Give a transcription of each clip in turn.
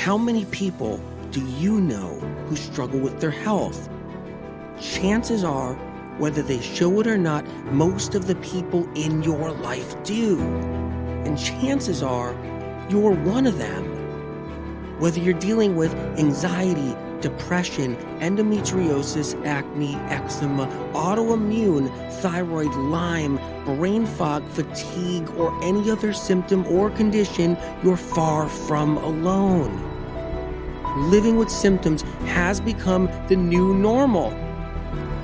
how many people do you know who struggle with their health? Chances are, whether they show it or not, most of the people in your life do. And chances are, you're one of them. Whether you're dealing with anxiety, depression, endometriosis, acne, eczema, autoimmune, thyroid, Lyme, brain fog, fatigue, or any other symptom or condition, you're far from alone. Living with symptoms has become the new normal.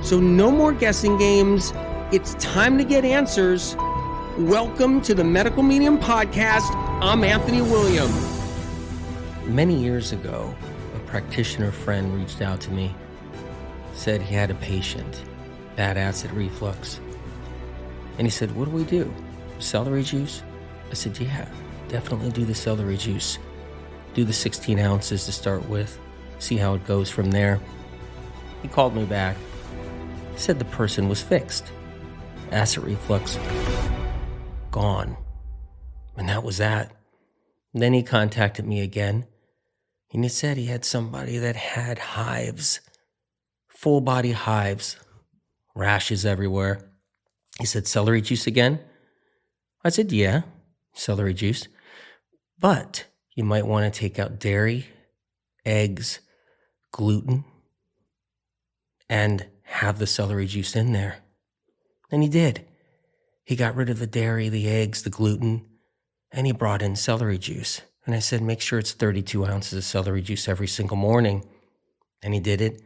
So no more guessing games. It's time to get answers. Welcome to the Medical Medium Podcast. I'm Anthony William. Many years ago, a practitioner friend reached out to me, said he had a patient, bad acid reflux. And he said, what do we do? Celery juice? I said, yeah, definitely do the celery juice. Do the 16 ounces to start with, see how it goes from there. He called me back, said the person was fixed. Acid reflux, gone. And that was that. And then he contacted me again, and he said he had somebody that had hives, full body hives, rashes everywhere. He said, celery juice again? I said, yeah, celery juice. But you might want to take out dairy, eggs, gluten, and have the celery juice in there. And he did. He got rid of the dairy, the eggs, the gluten, and he brought in celery juice. And I said, make sure it's 32 ounces of celery juice every single morning. And he did it.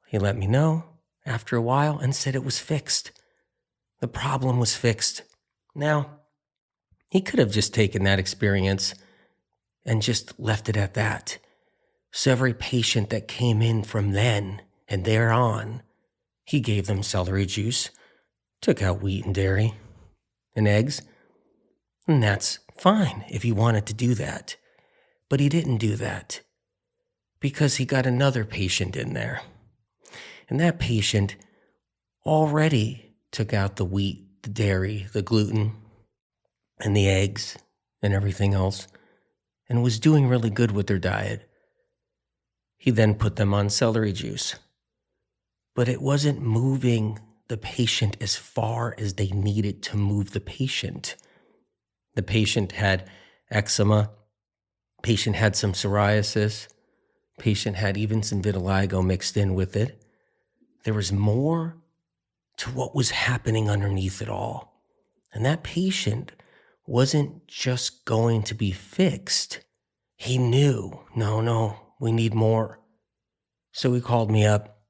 He let me know after a while and said it was fixed. The problem was fixed. Now, he could have just taken that experience and just left it at that. So every patient that came in from then and thereon, he gave them celery juice, took out wheat and dairy and eggs, and that's fine if he wanted to do that. But he didn't do that because he got another patient in there. And that patient already took out the wheat, the dairy, the gluten, and the eggs and everything else, and was doing really good with their diet. He then put them on celery juice. But it wasn't moving the patient as far as they needed to move the patient. The patient had eczema, patient had some psoriasis, patient had even some vitiligo mixed in with it. There was more to what was happening underneath it all. And that patient wasn't just going to be fixed. He knew, no, we need more. So he called me up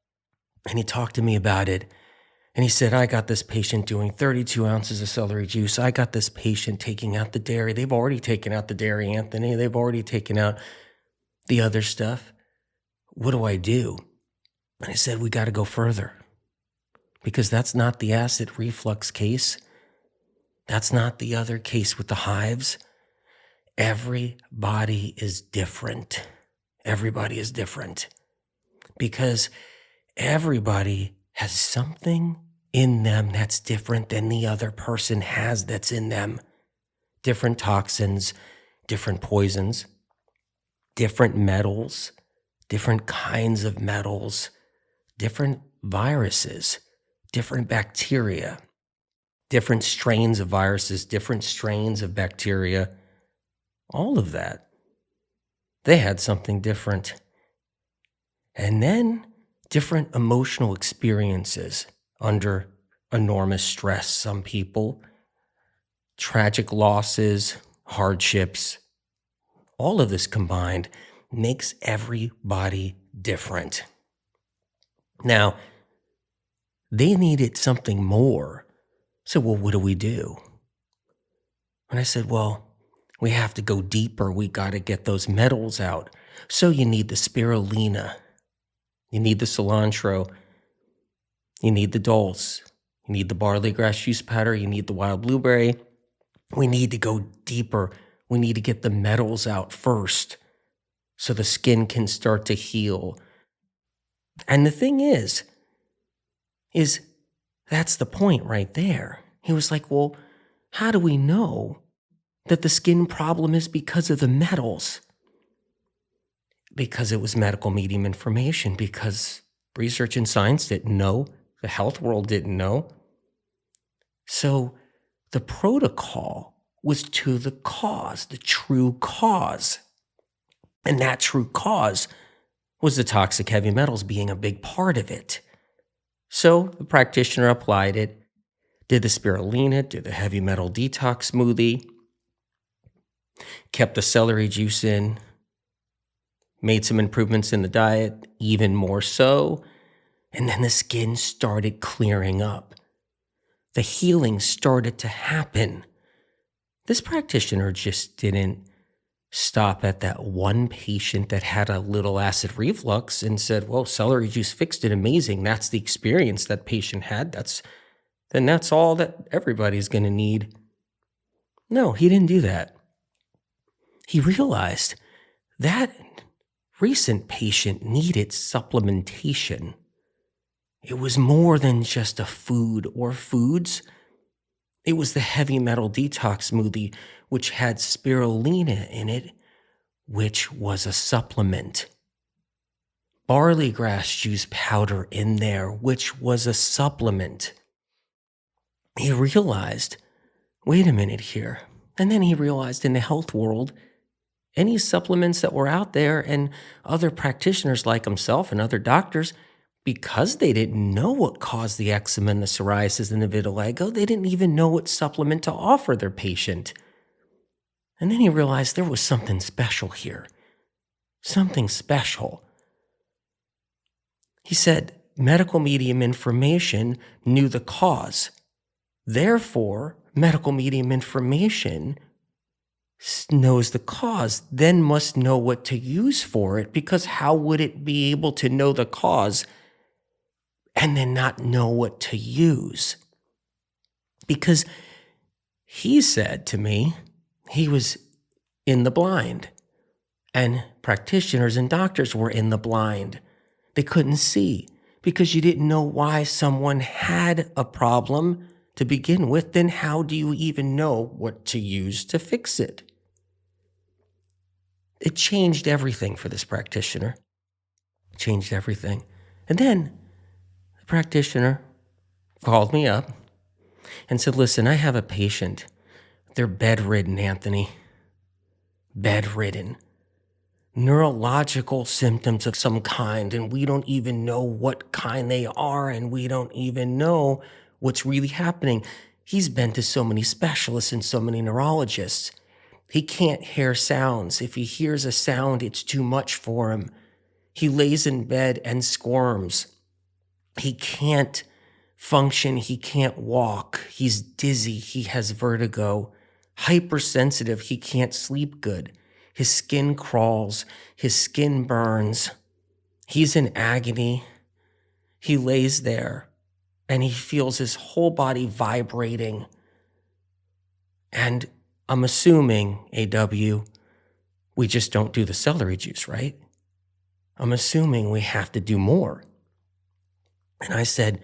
and he talked to me about it. And he said, I got this patient doing 32 ounces of celery juice. I got this patient taking out the dairy. They've already taken out the dairy, Anthony. They've already taken out the other stuff. What do I do? And I said, we got to go further. Because that's not the acid reflux case. That's not the other case with the hives. Everybody is different. Everybody is different. Because everybody has something in them that's different than the other person has that's in them. Different toxins, different poisons, different metals, different kinds of metals, different viruses, different bacteria, different strains of viruses, different strains of bacteria, all of that. They had something different. And then different emotional experiences under enormous stress. Some people, tragic losses, hardships, all of this combined makes everybody different. Now, they needed something more. So, well, what do we do? And I said, well, we have to go deeper. We got to get those metals out. So you need the spirulina. You need the cilantro. You need the dulse. You need the barley grass juice powder. You need the wild blueberry. We need to go deeper. We need to get the metals out first so the skin can start to heal. And the thing is that's the point right there. He was like, well, how do we know that the skin problem is because of the metals? because it was medical medium information, because research and science didn't know, the health world didn't know. So the protocol was to the cause, the true cause. And that true cause was the toxic heavy metals being a big part of it. So the practitioner applied it, did the spirulina, did the heavy metal detox smoothie, kept the celery juice in, made some improvements in the diet, even more so, and then the skin started clearing up. The healing started to happen. This practitioner just didn't stop at that one patient that had a little acid reflux and said, well, celery juice fixed it, amazing. That's the experience that patient had. That's all that everybody's going to need. No, he didn't do that. He realized that recent patient needed supplementation. It was more than just a food or foods. It was the heavy metal detox smoothie, which had spirulina in it, which was a supplement. Barley grass juice powder in there, which was a supplement. He realized, wait a minute here. And then he realized in the health world, any supplements that were out there and other practitioners like himself and other doctors, because they didn't know what caused the eczema and the psoriasis and the vitiligo, they didn't even know what supplement to offer their patient. And then he realized there was something special here. Something special. He said medical medium information knew the cause. Therefore, medical medium information knows the cause, then must know what to use for it, because how would it be able to know the cause and then not know what to use? Because he said to me, he was in the blind, and practitioners and doctors were in the blind. They couldn't see because you didn't know why someone had a problem to begin with. Then how do you even know what to use to fix it? It changed everything for this practitioner. It changed everything. And then the practitioner called me up and said, listen, I have a patient. They're bedridden, Anthony. Bedridden. Neurological symptoms of some kind, and we don't even know what kind they are, and we don't even know what's really happening. He's been to so many specialists and so many neurologists. He can't hear sounds. If he hears a sound, it's too much for him. He lays in bed and squirms. He can't function. He can't walk. He's dizzy. He has vertigo. Hypersensitive. He can't sleep good. His skin crawls. His skin burns. He's in agony. He lays there and he feels his whole body vibrating. And I'm assuming, AW, we just don't do the celery juice, right? I'm assuming we have to do more. And I said,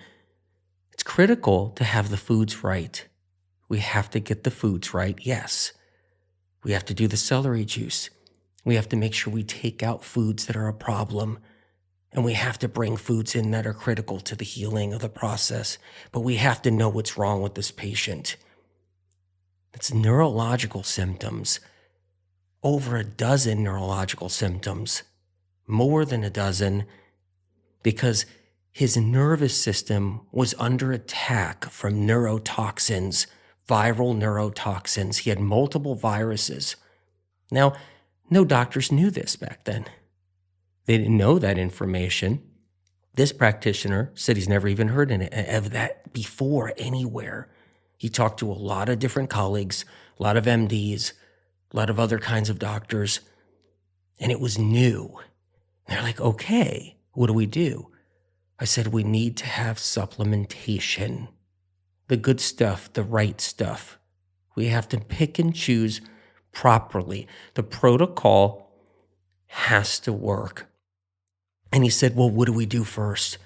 it's critical to have the foods right. We have to get the foods right, yes. We have to do the celery juice. We have to make sure we take out foods that are a problem. And we have to bring foods in that are critical to the healing of the process. But we have to know what's wrong with this patient. It's neurological symptoms. Over a dozen neurological symptoms. More than a dozen. Because his nervous system was under attack from neurotoxins, viral neurotoxins. He had multiple viruses. Now, no doctors knew this back then. They didn't know that information. This practitioner said he's never even heard of that before anywhere. He talked to a lot of different colleagues, a lot of MDs, a lot of other kinds of doctors, and it was new. And they're like, okay, what do we do? I said, we need to have supplementation. The good stuff, the right stuff. We have to pick and choose properly. The protocol has to work. And he said, well, what do we do first?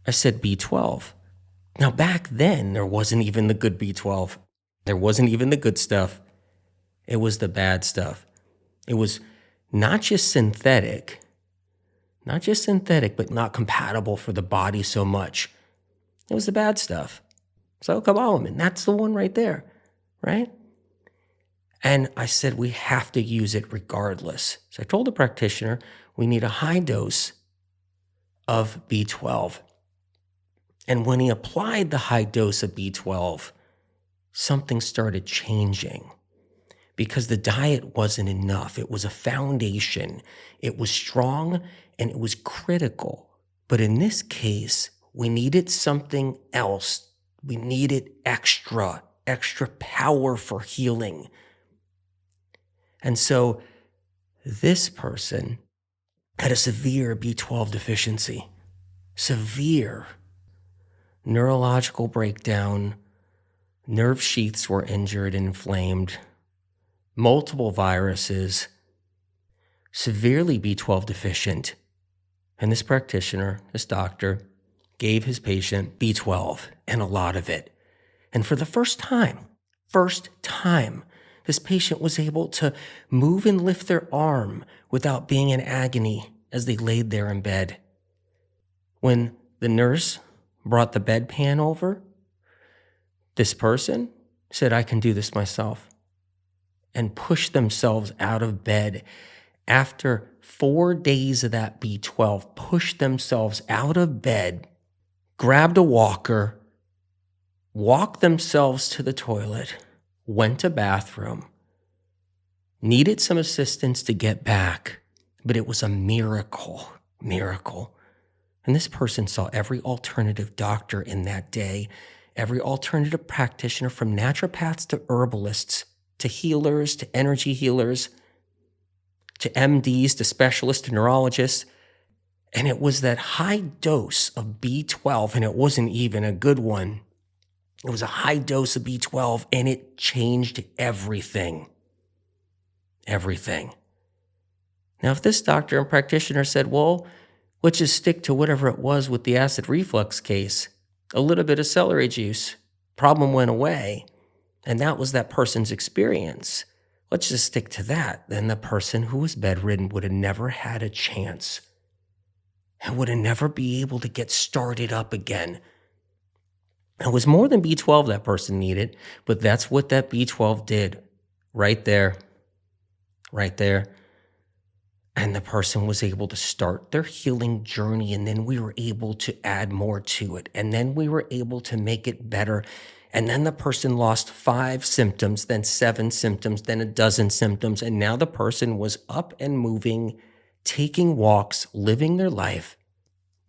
I said, B12. Now, back then, there wasn't even the good B12. There wasn't even the good stuff. It was the bad stuff. It was not just synthetic, but not compatible for the body so much. It was the bad stuff. So cobalamin, that's the one right there, right? And I said, we have to use it regardless. So I told the practitioner, we need a high dose of B12. And when he applied the high dose of B12, something started changing because the diet wasn't enough. It was a foundation. It was strong and it was critical. But in this case, we needed something else. We needed extra power for healing. And so this person had a severe B12 deficiency, severe neurological breakdown, nerve sheaths were injured and inflamed, multiple viruses, severely B12 deficient. And this practitioner, this doctor, gave his patient B12 and a lot of it. And for the first time, this patient was able to move and lift their arm without being in agony as they laid there in bed. When the nurse brought the bedpan over, this person said, I can do this myself, and pushed themselves out of bed. After 4 days of that B12, pushed themselves out of bed, grabbed a walker, walked themselves to the toilet, went to bathroom, needed some assistance to get back, but it was a miracle. And this person saw every alternative doctor in that day, every alternative practitioner, from naturopaths to herbalists, to healers, to energy healers, to MDs, to specialists, to neurologists. And it was that high dose of B12, and it wasn't even a good one. It was a high dose of B12, and it changed everything. Everything. Now, if this doctor and practitioner said, well, let's just stick to whatever it was with the acid reflux case, a little bit of celery juice, problem went away, and that was that person's experience. Let's just stick to that. Then the person who was bedridden would have never had a chance and would have never be able to get started up again. It was more than B12 that person needed, but that's what that B12 did. Right there. And the person was able to start their healing journey, and then we were able to add more to it. And then we were able to make it better. And then the person lost 5 symptoms, then 7 symptoms, then a dozen symptoms. And now the person was up and moving, taking walks, living their life.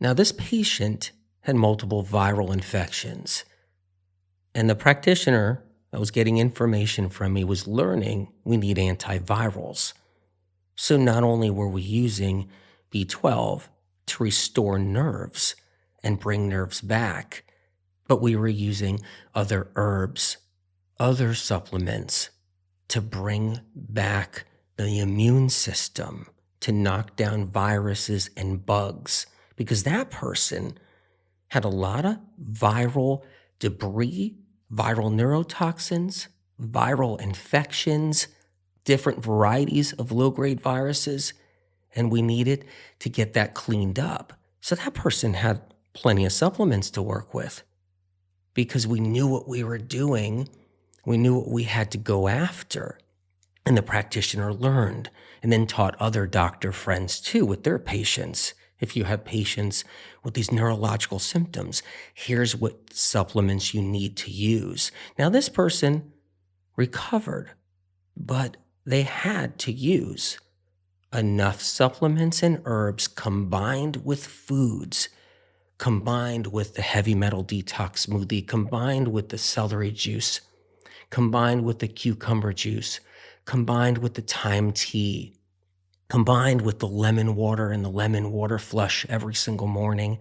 Now this patient had multiple viral infections. And the practitioner that was getting information from me was learning we need antivirals. So not only were we using B12 to restore nerves and bring nerves back, but we were using other herbs, other supplements to bring back the immune system, to knock down viruses and bugs, because that person had a lot of viral debris, viral neurotoxins, viral infections, different varieties of low-grade viruses, and we needed to get that cleaned up. So that person had plenty of supplements to work with because we knew what we were doing. We knew what we had to go after. And the practitioner learned and then taught other doctor friends too with their patients. If you have patients with these neurological symptoms, here's what supplements you need to use. Now, this person recovered, but they had to use enough supplements and herbs combined with foods, combined with the heavy metal detox smoothie, combined with the celery juice, combined with the cucumber juice, combined with the thyme tea, combined with the lemon water and the lemon water flush every single morning,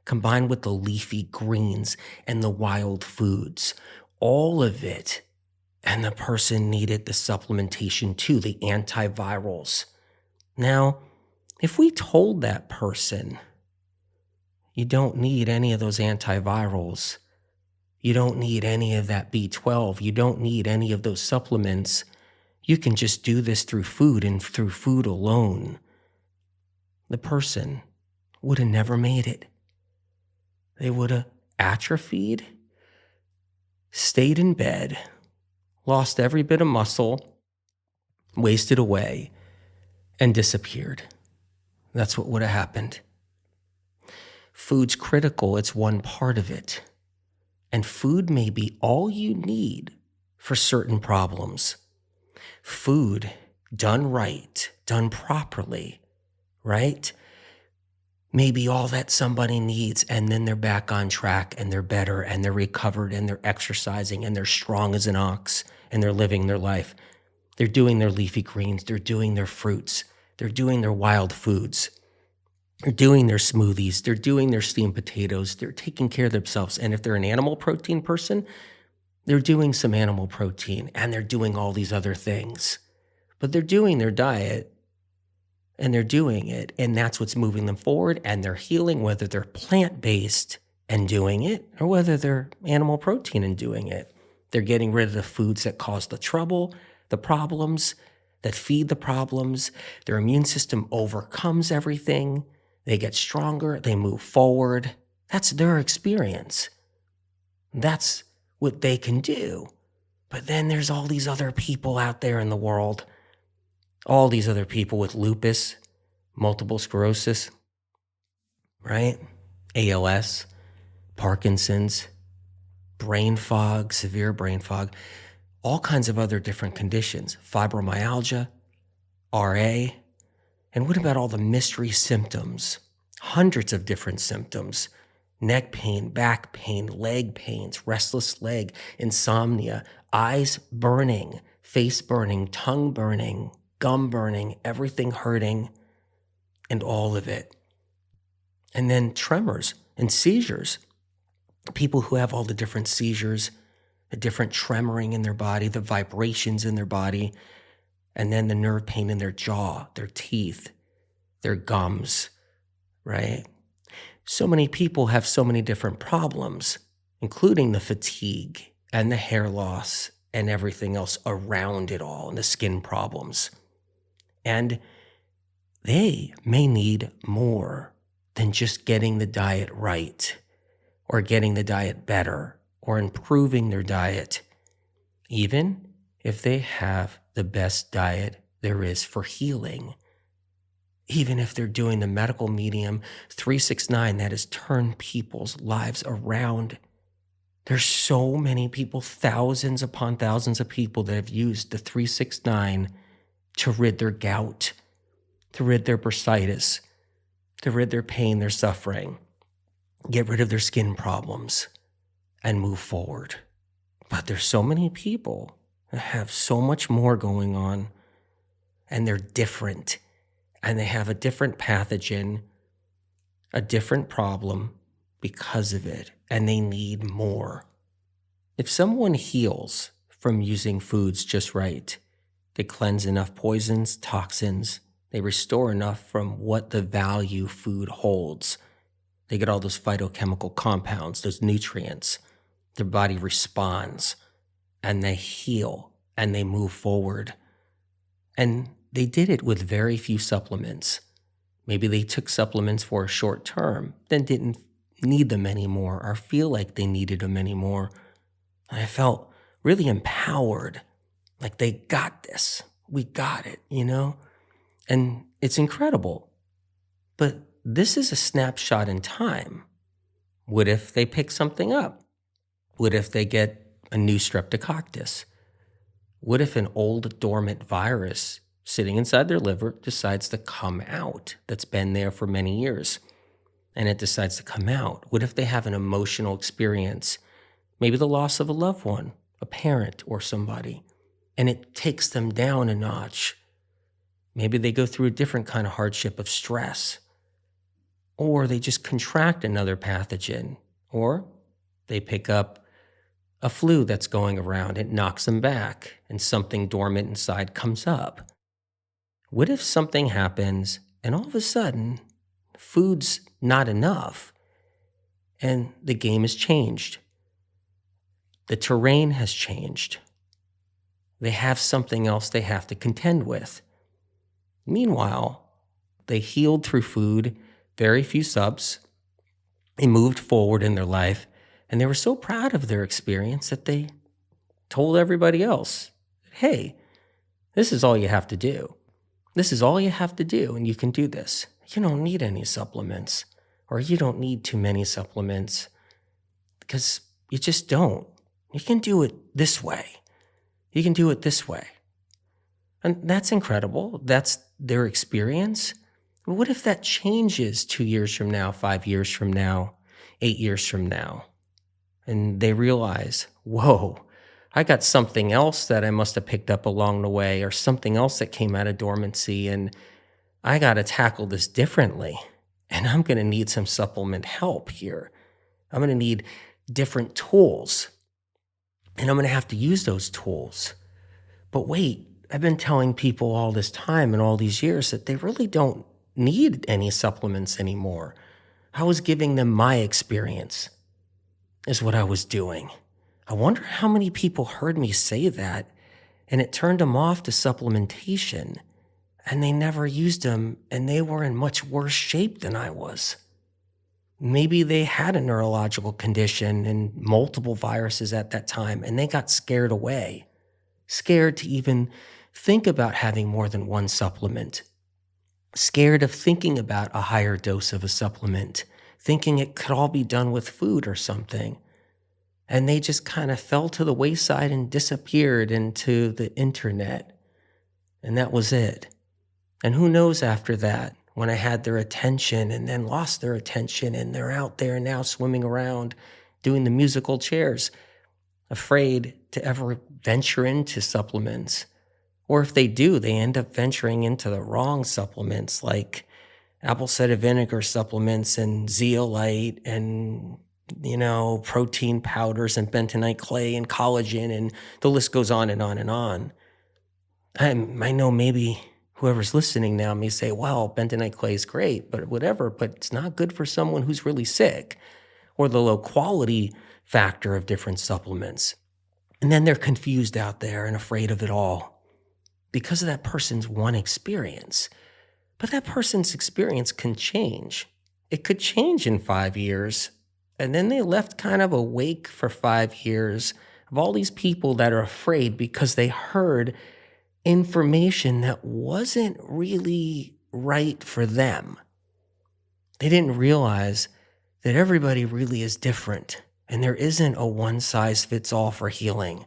combined with the leafy greens and the wild foods, all of it. And the person needed the supplementation too, the antivirals. Now, if we told that person, you don't need any of those antivirals, you don't need any of that B12, you don't need any of those supplements, You can just do this through food and through food alone. The person would have never made it. They would have atrophied, stayed in bed, lost every bit of muscle, wasted away, and disappeared. That's what would have happened. Food's critical. It's one part of it. And food may be all you need for certain problems. Food done right, done properly, right? May be all that somebody needs, and then they're back on track and they're better and they're recovered and they're exercising and they're strong as an ox and they're living their life. They're doing their leafy greens, they're doing their fruits, they're doing their wild foods. They're doing their smoothies. They're doing their steamed potatoes. They're taking care of themselves. And if they're an animal protein person, they're doing some animal protein and they're doing all these other things. But they're doing their diet and they're doing it. And that's what's moving them forward. And they're healing, whether they're plant-based and doing it or whether they're animal protein and doing it. They're getting rid of the foods that cause the trouble, the problems, that feed the problems. Their immune system overcomes everything. They get stronger, they move forward. That's their experience. That's what they can do. But then there's all these other people out there in the world, all these other people with lupus, multiple sclerosis, right? ALS, Parkinson's, brain fog, severe brain fog, all kinds of other different conditions, fibromyalgia, RA. And what about all the mystery symptoms? Hundreds of different symptoms. Neck pain, back pain, leg pains, restless leg, insomnia, eyes burning, face burning, tongue burning, gum burning, everything hurting, and all of it. And then tremors and seizures. People who have all the different seizures, the different tremoring in their body, the vibrations in their body, and then the nerve pain in their jaw, their teeth, their gums, right? So many people have so many different problems, including the fatigue and the hair loss and everything else around it all, and the skin problems. And they may need more than just getting the diet right or getting the diet better or improving their diet, even if they have the best diet there is for healing. Even if they're doing the medical medium 369 that has turned people's lives around. There's so many people, thousands upon thousands of people that have used the 369 to rid their gout, to rid their bursitis, to rid their pain, their suffering, get rid of their skin problems, and move forward. But there's so many people that have so much more going on, and they're different, and they have a different pathogen, a different problem because of it, and they need more. If someone heals from using foods just right, they cleanse enough poisons, toxins, they restore enough from what the value food holds. They get all those phytochemical compounds, those nutrients. Their body responds, and they heal, and they move forward. And they did it with very few supplements. Maybe they took supplements for a short term, then didn't need them anymore or feel like they needed them anymore. And I felt really empowered, like they got this. We got it, you know? And it's incredible. But this is a snapshot in time. What if they pick something up? What if they get a new streptococcus? What if an old dormant virus sitting inside their liver decides to come out that's been there for many years and it decides to come out? What if they have an emotional experience, maybe the loss of a loved one, a parent or somebody, and it takes them down a notch? Maybe they go through a different kind of hardship of stress, or they just contract another pathogen, or they pick up a flu that's going around, it knocks them back, and something dormant inside comes up. What if something happens and all of a sudden food's not enough and the game has changed? The terrain has changed. They have something else they have to contend with. Meanwhile, they healed through food, very few subs. They moved forward in their life, and they were so proud of their experience that they told everybody else, hey, this is all you have to do. This is all you have to do, and you can do this. You don't need any supplements, or you don't need too many supplements, because you just don't. You can do it this way. You can do it this way. And that's incredible. That's their experience. But what if that changes 2 years from now, 5 years from now, 8 years from now? And they realize, whoa, I got something else that I must have picked up along the way, or something else that came out of dormancy, and I got to tackle this differently. And I'm going to need some supplement help here. I'm going to need different tools, and I'm going to have to use those tools. But wait, I've been telling people all this time and all these years that they really don't need any supplements anymore. I was giving them my experience, is what I was doing. I wonder how many people heard me say that, and it turned them off to supplementation, and they never used them, and they were in much worse shape than I was. Maybe they had a neurological condition and multiple viruses at that time, and they got scared away, scared to even think about having more than one supplement, scared of thinking about a higher dose of a supplement, thinking it could all be done with food or something. And they just kind of fell to the wayside and disappeared into the internet. And that was it. And who knows after that, when I had their attention and then lost their attention, and they're out there now swimming around doing the musical chairs, afraid to ever venture into supplements. Or if they do, they end up venturing into the wrong supplements, like apple cider vinegar supplements and zeolite and, protein powders and bentonite clay and collagen, and the list goes on and on and on. I know maybe whoever's listening now may say, well, bentonite clay is great, but whatever, but it's not good for someone who's really sick, or the low quality factor of different supplements. And then they're confused out there and afraid of it all because of that person's one experience. But that person's experience can change. It could change in 5 years. And then they left kind of a wake for 5 years of all these people that are afraid because they heard information that wasn't really right for them. They didn't realize that everybody really is different, and there isn't a one-size-fits-all for healing.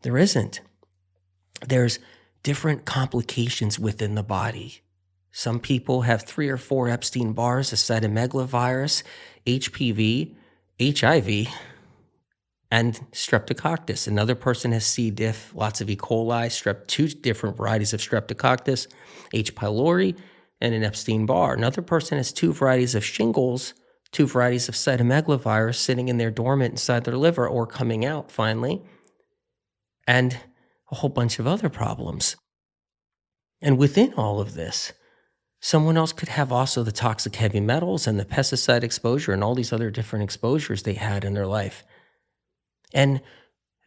There isn't. There's different complications within the body. Some people have 3 or 4 Epstein-Barrs, a cytomegalovirus, HPV, HIV, and streptococcus. Another person has C. diff, lots of E. coli, 2 different varieties of streptococcus, H. pylori, and an Epstein-Barr. Another person has 2 varieties of shingles, 2 varieties of cytomegalovirus sitting in there dormant inside their liver or coming out finally, and a whole bunch of other problems. And within all of this, someone else could have also the toxic heavy metals and the pesticide exposure and all these other different exposures they had in their life. And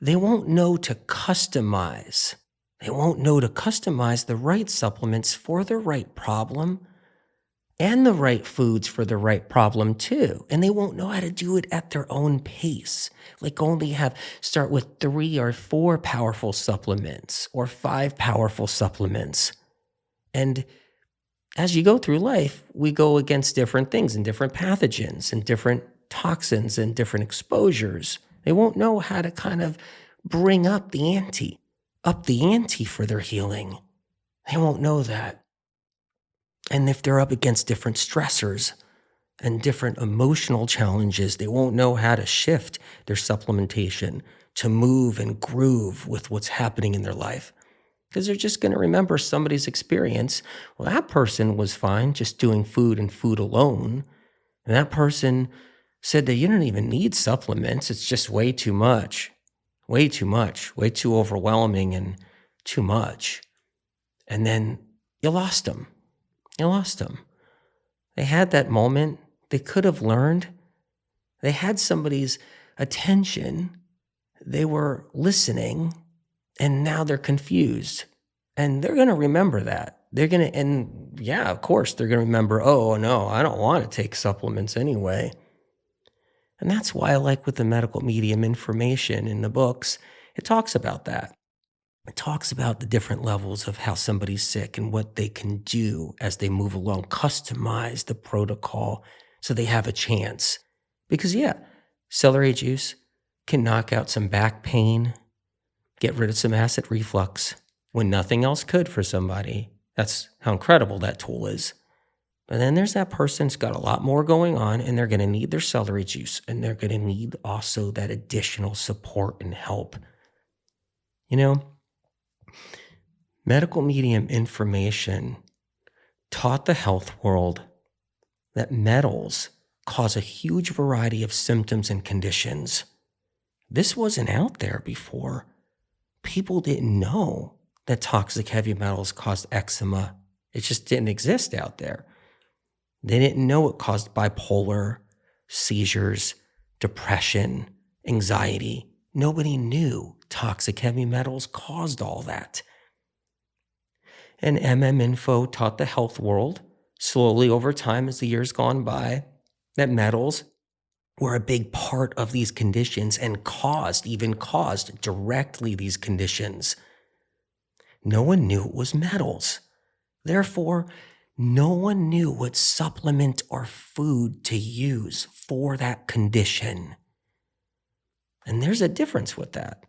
they won't know to customize. They won't know to customize the right supplements for the right problem and the right foods for the right problem too. And they won't know how to do it at their own pace. Like start with 3 or 4 powerful supplements or 5 powerful supplements. And as you go through life, we go against different things and different pathogens and different toxins and different exposures. They won't know how to kind of bring up the ante for their healing. They won't know that. And if they're up against different stressors and different emotional challenges, they won't know how to shift their supplementation to move and groove with what's happening in their life. Because they're just going to remember somebody's experience. Well, that person was fine just doing food and food alone. And that person said that you don't even need supplements. It's just way too much, way too overwhelming and too much. And then you lost them. They had that moment. They could have learned. They had somebody's attention. They were listening. And now they're confused. And they're going to remember that. They're going to, and yeah, of course, they're going to remember, oh, no, I don't want to take supplements anyway. And that's why I like with the medical medium information in the books, it talks about that. It talks about the different levels of how somebody's sick and what they can do as they move along, customize the protocol so they have a chance. Because, yeah, celery juice can knock out some back pain, get rid of some acid reflux when nothing else could for somebody. That's how incredible that tool is. But then there's that person who's got a lot more going on, and they're going to need their celery juice, and they're going to need also that additional support and help. You know, medical medium information taught the health world that metals cause a huge variety of symptoms and conditions. This wasn't out there before. People didn't know that toxic heavy metals caused eczema. It just didn't exist out there. They didn't know it caused bipolar, seizures, depression, anxiety. Nobody knew toxic heavy metals caused all that. And Info taught the health world, slowly over time as the years gone by, that metals were a big part of these conditions and even caused directly these conditions. No one knew it was metals. Therefore, no one knew what supplement or food to use for that condition. And there's a difference with that.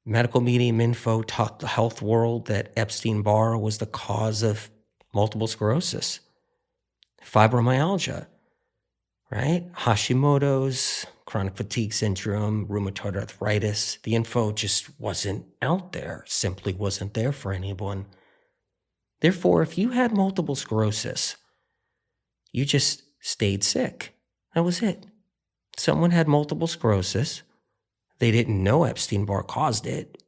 Medical medium info taught the health world that Epstein-Barr was the cause of multiple sclerosis, fibromyalgia, right? Hashimoto's, chronic fatigue syndrome, rheumatoid arthritis. The info just wasn't out there, simply wasn't there for anyone. Therefore, if you had multiple sclerosis, you just stayed sick. That was it. Someone had multiple sclerosis. They didn't know Epstein-Barr caused it.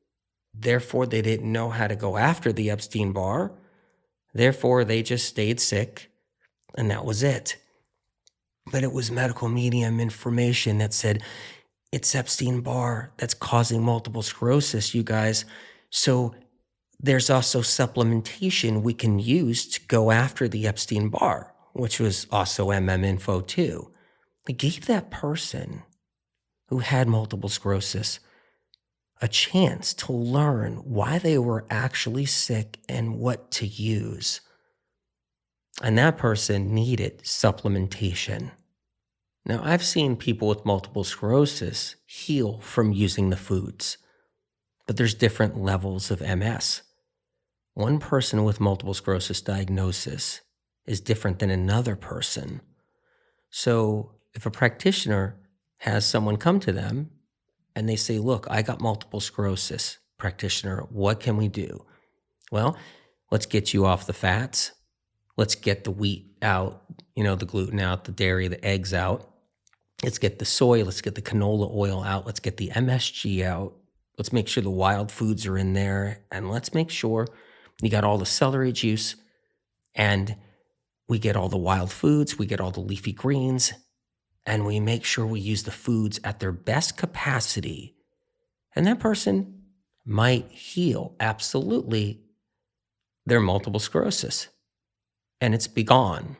Therefore, they didn't know how to go after the Epstein-Barr. Therefore, they just stayed sick, and that was it. But it was medical medium information that said, it's Epstein-Barr that's causing multiple sclerosis, you guys. So there's also supplementation we can use to go after the Epstein-Barr, which was also Info too. It gave that person who had multiple sclerosis a chance to learn why they were actually sick and what to use. And that person needed supplementation. Now, I've seen people with multiple sclerosis heal from using the foods, but there's different levels of MS. One person with multiple sclerosis diagnosis is different than another person. So if a practitioner has someone come to them and they say, look, I got multiple sclerosis, practitioner, what can we do? Well, let's get you off the fats. Let's get the wheat out, the gluten out, the dairy, the eggs out. Let's get the soy. Let's get the canola oil out. Let's get the MSG out. Let's make sure the wild foods are in there. And let's make sure you got all the celery juice, and we get all the wild foods. We get all the leafy greens, and we make sure we use the foods at their best capacity. And that person might heal absolutely their multiple sclerosis. And it's be gone.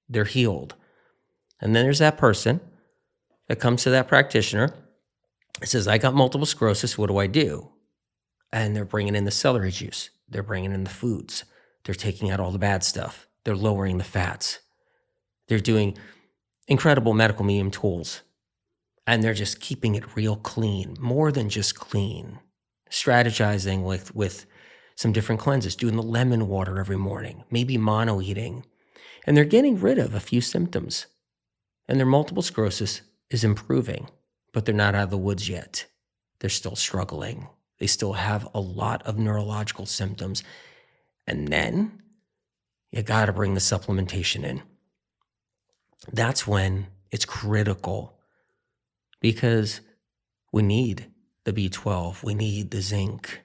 They're healed. And then there's that person that comes to that practitioner and says, I got multiple sclerosis, what do I do? And they're bringing in the celery juice. They're bringing in the foods. They're taking out all the bad stuff. They're lowering the fats. They're doing incredible medical medium tools. And they're just keeping it real clean, more than just clean. Strategizing with some different cleanses, doing the lemon water every morning, maybe mono eating. And they're getting rid of a few symptoms. And their multiple sclerosis is improving, but they're not out of the woods yet. They're still struggling. They still have a lot of neurological symptoms. And then you got to bring the supplementation in. That's when it's critical, because we need the B12, we need the zinc,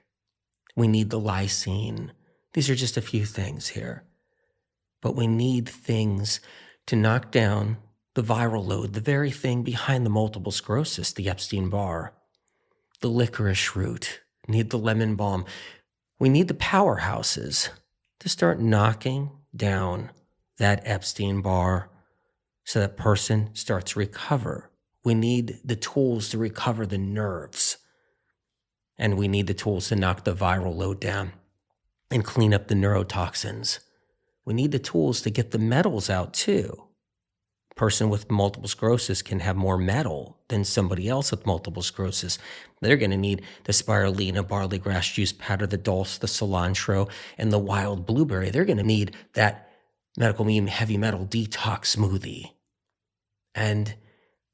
we need the lysine. These are just a few things here. But we need things to knock down the viral load, the very thing behind the multiple sclerosis, the Epstein-Barr. the licorice root, need the lemon balm. We need the powerhouses to start knocking down that Epstein-Barr so that person starts to recover. We need the tools to recover the nerves. And we need the tools to knock the viral load down and clean up the neurotoxins. We need the tools to get the metals out too. A person with multiple sclerosis can have more metal than somebody else with multiple sclerosis. They're going to need the spirulina, barley grass juice powder, the dulse, the cilantro, and the wild blueberry. They're going to need that medical meme heavy metal detox smoothie. And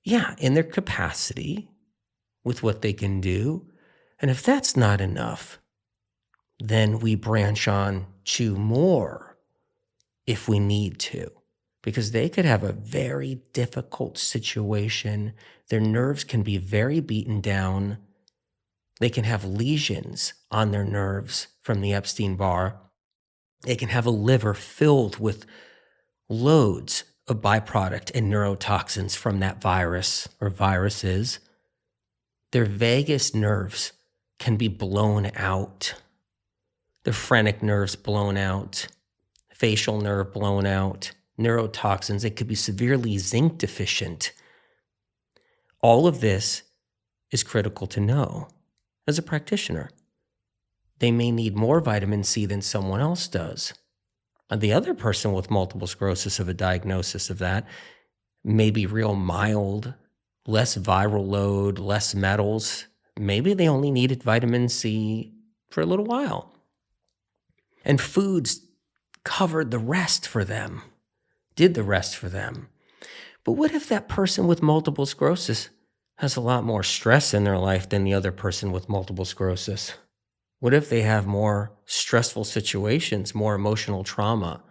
yeah, in their capacity with what they can do. And if that's not enough, then we branch on to more if we need to, because they could have a very difficult situation. Their nerves can be very beaten down. They can have lesions on their nerves from the Epstein-Barr. They can have a liver filled with loads of byproduct and neurotoxins from that virus or viruses. Their vagus nerves can be blown out. The phrenic nerves blown out, facial nerve blown out, neurotoxins. They could be severely zinc deficient. All of this is critical to know as a practitioner. They may need more vitamin C than someone else does. And the other person with multiple sclerosis of a diagnosis of that may be real mild, less viral load, less metals. Maybe they only needed vitamin C for a little while. And foods covered the rest for them, did the rest for them. But what if that person with multiple sclerosis has a lot more stress in their life than the other person with multiple sclerosis? What if they have more stressful situations, more emotional trauma,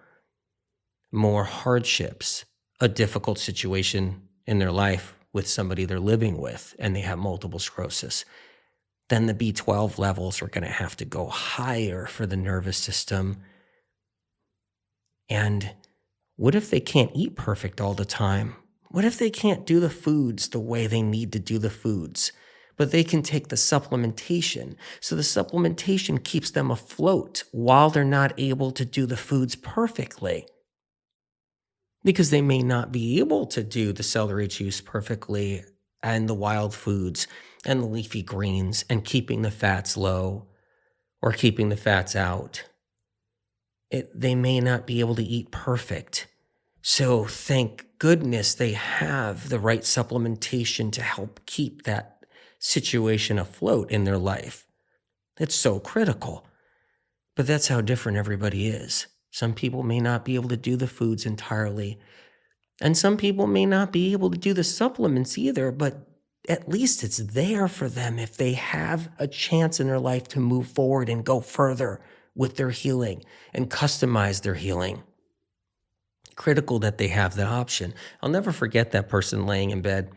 more hardships, a difficult situation in their life with somebody they're living with, and they have multiple sclerosis? Then the B12 levels are going to have to go higher for the nervous system. And what if they can't eat perfect all the time? What if they can't do the foods the way they need to do the foods? But they can take the supplementation. So the supplementation keeps them afloat while they're not able to do the foods perfectly. Because they may not be able to do the celery juice perfectly and the wild foods and the leafy greens and keeping the fats low or keeping the fats out. They may not be able to eat perfect. So thank goodness they have the right supplementation to help keep that situation afloat in their life. It's so critical. But that's how different everybody is. Some people may not be able to do the foods entirely. And some people may not be able to do the supplements either, but at least it's there for them if they have a chance in their life to move forward and go further with their healing and customize their healing. Critical that they have the option. I'll never forget that person laying in bed.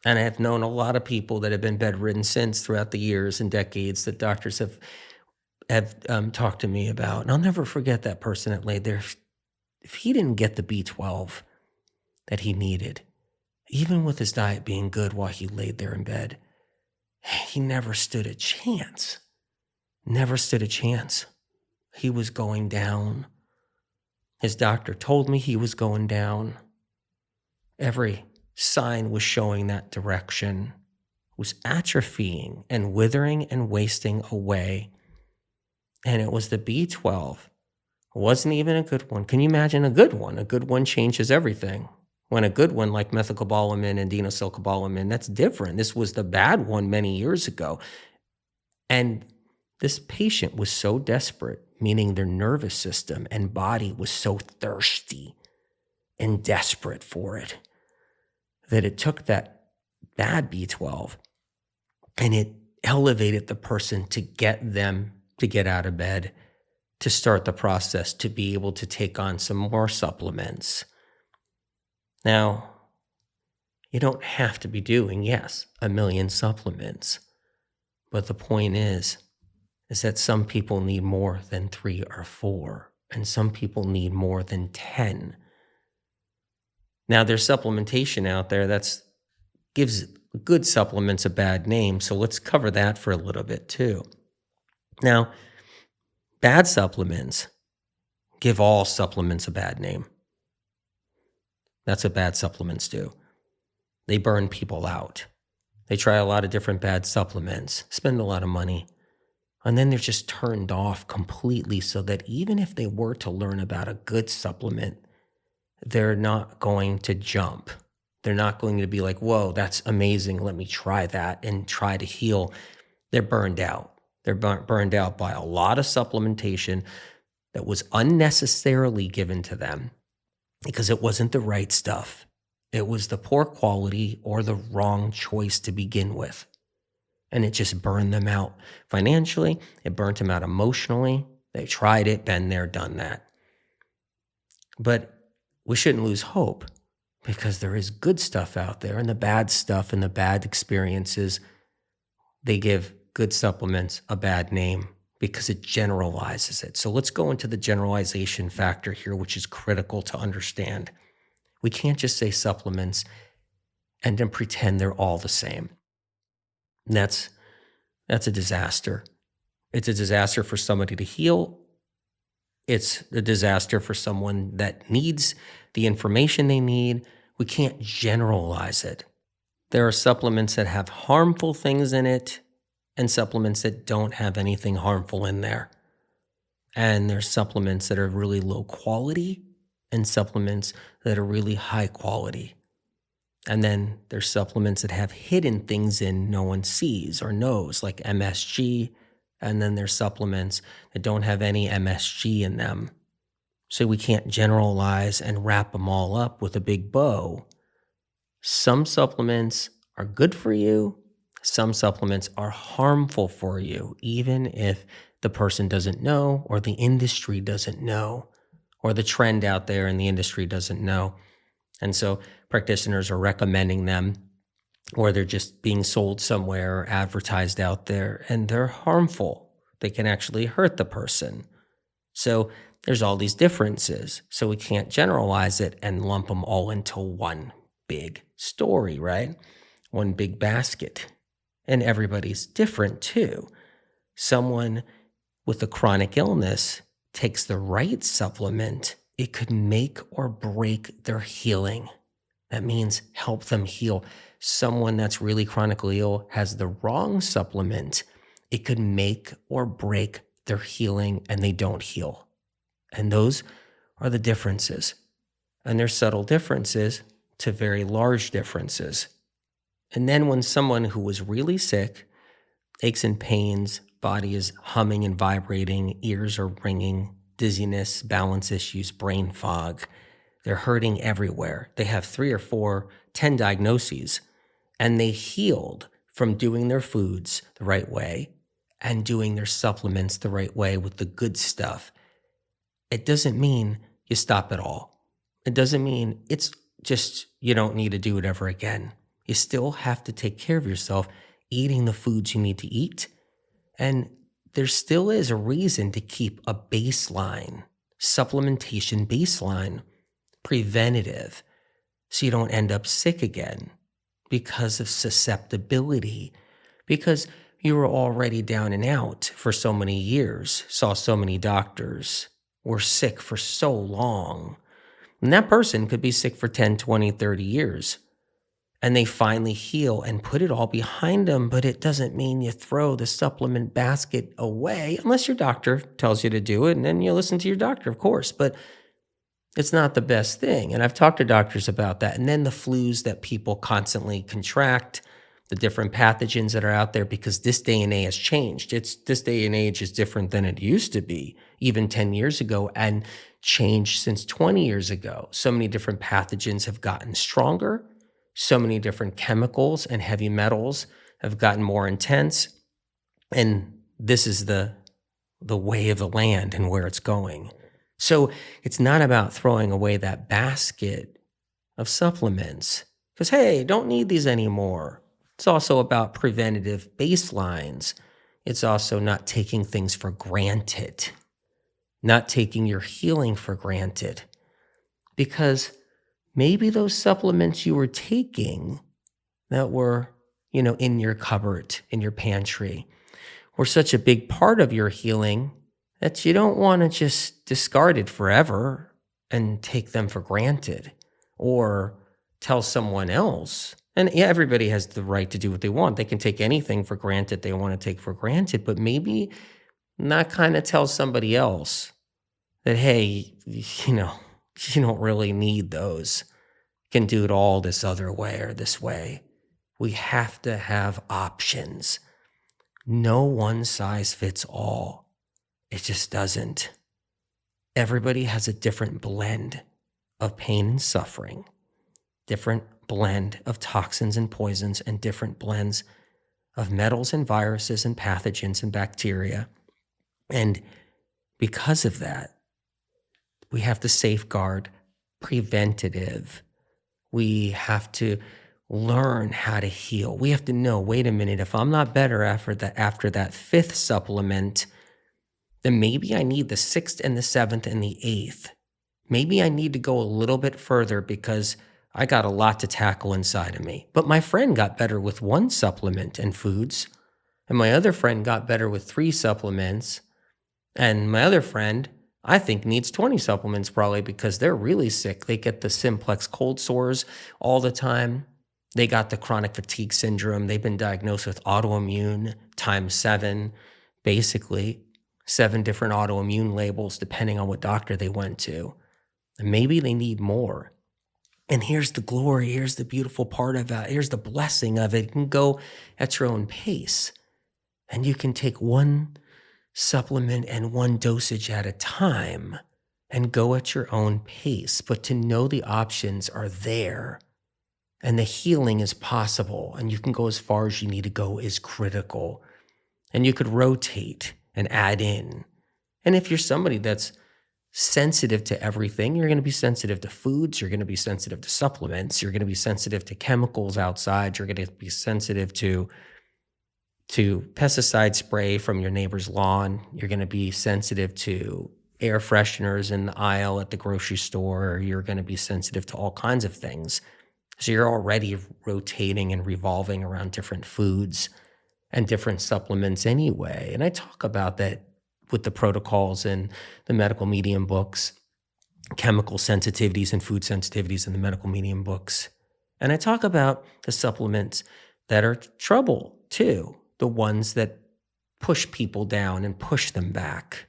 And I have known a lot of people that have been bedridden since throughout the years and decades that doctors have talked to me about. And I'll never forget that person that laid there. If he didn't get the B12 that he needed, even with his diet being good while he laid there in bed, he never stood a chance. Never stood a chance. He was going down. His doctor told me he was going down. Every sign was showing that direction. Was atrophying and withering and wasting away. And it was the B12. It wasn't even a good one. Can you imagine a good one? A good one changes everything. When a good one like methylcobalamin and dinosylcobalamin, that's different. This was the bad one many years ago. And this patient was so desperate, meaning their nervous system and body was so thirsty and desperate for it, that it took that bad B12 and it elevated the person to get them to get out of bed, to start the process, to be able to take on some more supplements. Now, you don't have to be doing, yes, 1 million supplements. But the point is that some people need more than 3 or 4, and some people need more than 10. Now, there's supplementation out there that gives good supplement's a bad name, so let's cover that for a little bit too. Now, bad supplements give all supplements a bad name. That's what bad supplements do. They burn people out. They try a lot of different bad supplements, spend a lot of money, and then they're just turned off completely so that even if they were to learn about a good supplement, they're not going to jump. They're not going to be like, whoa, that's amazing. Let me try that and try to heal. They're burned out. They're burned out by a lot of supplementation that was unnecessarily given to them because it wasn't the right stuff. It was the poor quality or the wrong choice to begin with. And it just burned them out financially. It burnt them out emotionally. They tried it, been there, done that. But we shouldn't lose hope because there is good stuff out there, and the bad stuff and the bad experiences, they give good supplements a bad name because it generalizes it. So let's go into the generalization factor here, which is critical to understand. We can't just say supplements and then pretend they're all the same. And that's a disaster. It's a disaster for somebody to heal. It's a disaster for someone that needs the information they need. We can't generalize it. There are supplements that have harmful things in it and supplements that don't have anything harmful in there. And there's supplements that are really low quality and supplements that are really high quality. And then there's supplements that have hidden things in no one sees or knows, like MSG. And then there's supplements that don't have any MSG in them. So we can't generalize and wrap them all up with a big bow. Some supplements are good for you. Some supplements are harmful for you, even if the person doesn't know or the industry doesn't know or the trend out there in the industry doesn't know. And so practitioners are recommending them, or they're just being sold somewhere or advertised out there, and they're harmful. They can actually hurt the person. So there's all these differences. So we can't generalize it and lump them all into one big story, right? One big basket. And everybody's different too. Someone with a chronic illness takes the right supplement, it could make or break their healing. That means help them heal. Someone that's really chronically ill has the wrong supplement, it could make or break their healing and they don't heal. And those are the differences. And there's subtle differences to very large differences. And then when someone who was really sick, aches and pains, body is humming and vibrating, ears are ringing, dizziness, balance issues, brain fog, they're hurting everywhere. They have 3 or 4, 10 diagnoses, and they healed from doing their foods the right way and doing their supplements the right way with the good stuff. It doesn't mean you stop at all. It doesn't mean it's just you don't need to do it ever again. You still have to take care of yourself, eating the foods you need to eat. And there still is a reason to keep a baseline, supplementation baseline, preventative, so you don't end up sick again because of susceptibility, because you were already down and out for so many years, saw so many doctors, were sick for so long. And that person could be sick for 10, 20, 30 years. And they finally heal and put it all behind them, but it doesn't mean you throw the supplement basket away unless your doctor tells you to do it, and then you listen to your doctor, of course. But it's not the best thing. And I've talked to doctors about that. And then the flus that people constantly contract, the different pathogens that are out there, because this day and age has changed. This day and age is different than it used to be, even 10 years ago, and changed since 20 years ago. So many different pathogens have gotten stronger. So many different chemicals and heavy metals have gotten more intense. And this is the way of the land and where it's going. So it's not about throwing away that basket of supplements because, hey, don't need these anymore. It's also about preventative baselines. It's also not taking things for granted, not taking your healing for granted, because maybe those supplements you were taking that were in your cupboard, in your pantry, or such a big part of your healing that you don't want to just discard it forever and take them for granted or tell someone else. And yeah, everybody has the right to do what they want. They can take anything for granted they want to take for granted, but maybe not kind of tell somebody else that, hey, you don't really need those. You can do it all this other way or this way. We have to have options. No one size fits all. It just doesn't. Everybody has a different blend of pain and suffering, different blend of toxins and poisons, and different blends of metals and viruses and pathogens and bacteria. And because of that, we have to safeguard preventative. We have to learn how to heal. We have to know, wait a minute, if I'm not better after that fifth supplement, then maybe I need the sixth and the seventh and the eighth. Maybe I need to go a little bit further because I got a lot to tackle inside of me. But my friend got better with one supplement and foods, and my other friend got better with 3 supplements, and my other friend, I think, needs 20 supplements probably because they're really sick. They get the simplex cold sores all the time. They got the chronic fatigue syndrome. They've been diagnosed with autoimmune times 7, basically 7 different autoimmune labels depending on what doctor they went to. And maybe they need more. And here's the glory, here's the beautiful part of it, here's the blessing of it. You can go at your own pace, and you can take one supplement and one dosage at a time and go at your own pace. But to know the options are there and the healing is possible and you can go as far as you need to go is critical. And you could rotate and add in. And if you're somebody that's sensitive to everything, you're going to be sensitive to foods, you're going to be sensitive to supplements, you're going to be sensitive to chemicals outside, you're going to be sensitive to pesticide spray from your neighbor's lawn, you're going to be sensitive to air fresheners in the aisle at the grocery store, you're going to be sensitive to all kinds of things. So you're already rotating and revolving around different foods and different supplements anyway. And I talk about that with the protocols in the medical medium books, chemical sensitivities and food sensitivities in the medical medium books. And I talk about the supplements that are trouble too, the ones that push people down and push them back.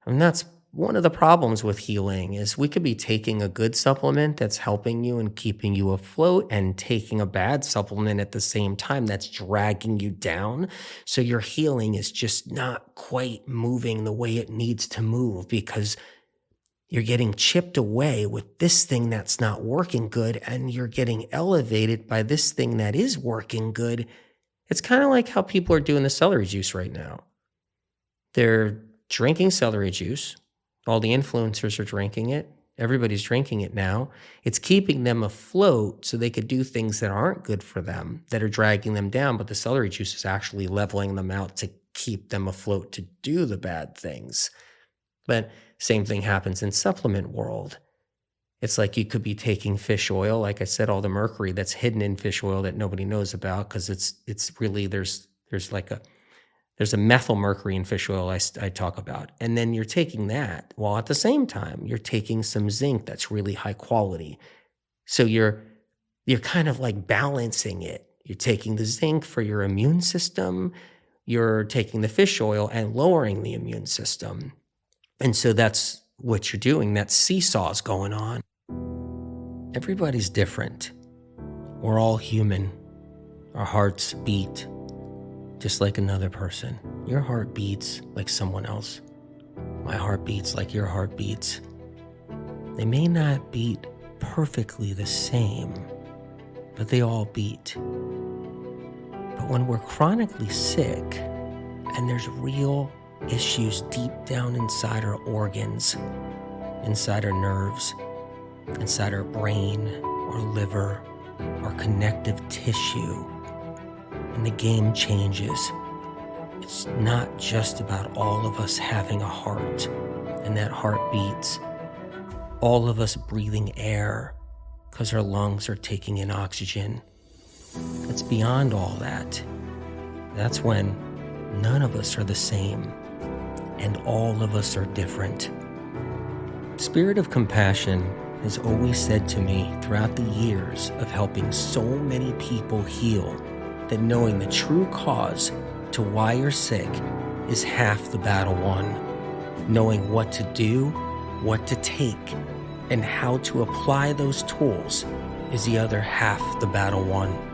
And that's one of the problems with healing is we could be taking a good supplement that's helping you and keeping you afloat and taking a bad supplement at the same time that's dragging you down. So your healing is just not quite moving the way it needs to move because you're getting chipped away with this thing that's not working good and you're getting elevated by this thing that is working good. It's kind of like how people are doing the celery juice right now. They're drinking celery juice. All the influencers are drinking it. Everybody's drinking it now. It's keeping them afloat so they could do things that aren't good for them, that are dragging them down, but the celery juice is actually leveling them out to keep them afloat to do the bad things. But same thing happens in supplement world. It's like you could be taking fish oil, like I said, all the mercury that's hidden in fish oil that nobody knows about because it's really there's a methyl mercury in fish oil I talk about. And then you're taking that while at the same time you're taking some zinc that's really high quality. So you're kind of like balancing it. You're taking the zinc for your immune system, you're taking the fish oil and lowering the immune system. And so that's what you're doing. That seesaw's going on. Everybody's different. We're all human. Our hearts beat just like another person. Your heart beats like someone else. My heart beats like your heart beats. They may not beat perfectly the same, but they all beat. But when we're chronically sick and there's real issues deep down inside our organs, inside our nerves, inside our brain, our liver, our connective tissue, and the game changes. It's not just about all of us having a heart and that heart beats, all of us breathing air because our lungs are taking in oxygen, that's beyond all that. That's when none of us are the same and all of us are different. Spirit of Compassion has always said to me throughout the years of helping so many people heal that knowing the true cause to why you're sick is half the battle won. Knowing what to do, what to take, and how to apply those tools is the other half the battle won.